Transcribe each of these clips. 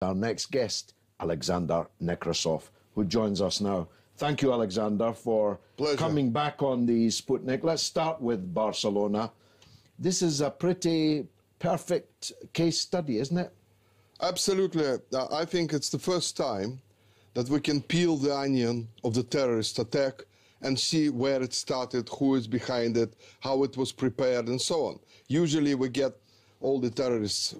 Our next guest, Alexander Nekrasov, who joins us now. Thank you, Alexander, for coming back on the Sputnik. Let's start with Barcelona. This is a pretty perfect case study, isn't it? Absolutely. I think it's the first time that we can peel the onion of the terrorist attack and see where it started, who is behind it, how it was prepared, and so on. Usually we get all the terrorists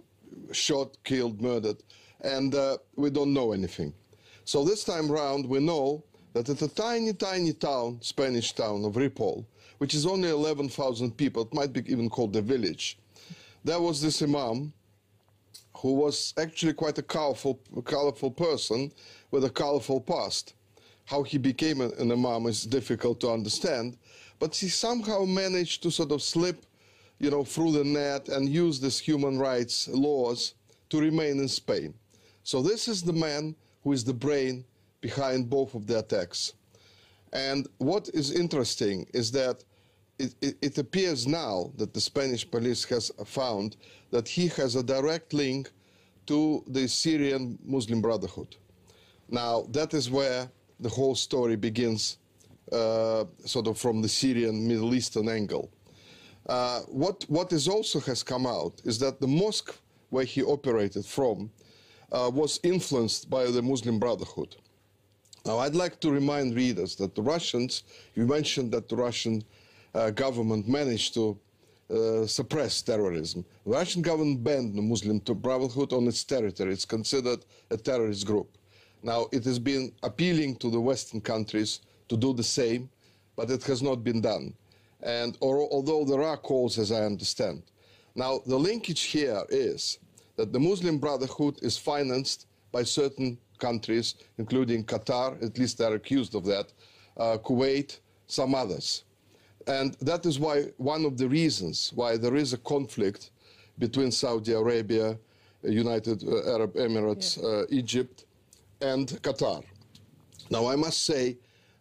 shot, killed, murdered, and we don't know anything. So this time round, we know that at a tiny, tiny town, Spanish town of Ripoll, which is only 11,000 people, it might be even called a village, there was this imam who was actually quite a colorful person with a colorful past. How he became an imam is difficult to understand, but he somehow managed to sort of slip, you know, through the net and use these human rights laws to remain in Spain. So this is the man who is the brain behind both of the attacks. And what is interesting is that it appears now that the Spanish police has found that he has a direct link to the Syrian Muslim Brotherhood. Now, that is where the whole story begins, sort of from the Syrian Middle Eastern angle. What is also has come out is that the mosque where he operated from was influenced by the Muslim Brotherhood. Now, I'd like to remind readers that the Russians, you mentioned that the Russian government managed to suppress terrorism. The Russian government banned the Muslim Brotherhood on its territory. It's considered a terrorist group. Now, it has been appealing to the Western countries to do the same, but it has not been done. And although there are calls, as I understand. Now, the linkage here is that the Muslim Brotherhood is financed by certain countries, including Qatar, at least they're accused of that, Kuwait, some others. And that is why one of the reasons why there is a conflict between Saudi Arabia, United Arab Emirates, Egypt, and Qatar. Now, I must say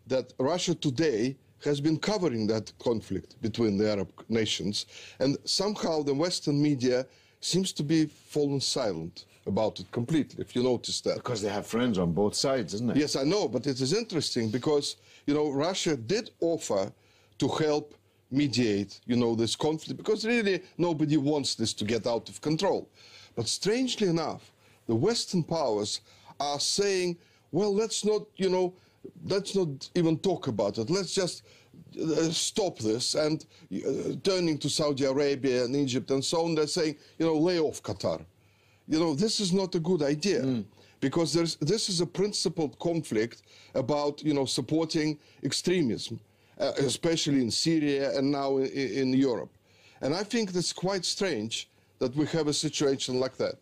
that Russia today has been covering that conflict between the Arab nations, and somehow the Western media seems to be fallen silent about it completely, if you notice that. Because they have friends on both sides, isn't it? Yes, I know, but it is interesting because, you know, Russia did offer to help mediate, you know, this conflict, because really nobody wants this to get out of control. But strangely enough, the Western powers are saying, well, let's not, you know, let's not even talk about it. Let's just stop this. And turning to Saudi Arabia and Egypt and so on, they're saying, you know, lay off Qatar. You know, this is not a good idea because this is a principled conflict about, you know, supporting extremism, especially in Syria and now in Europe. And I think that's quite strange that we have a situation like that.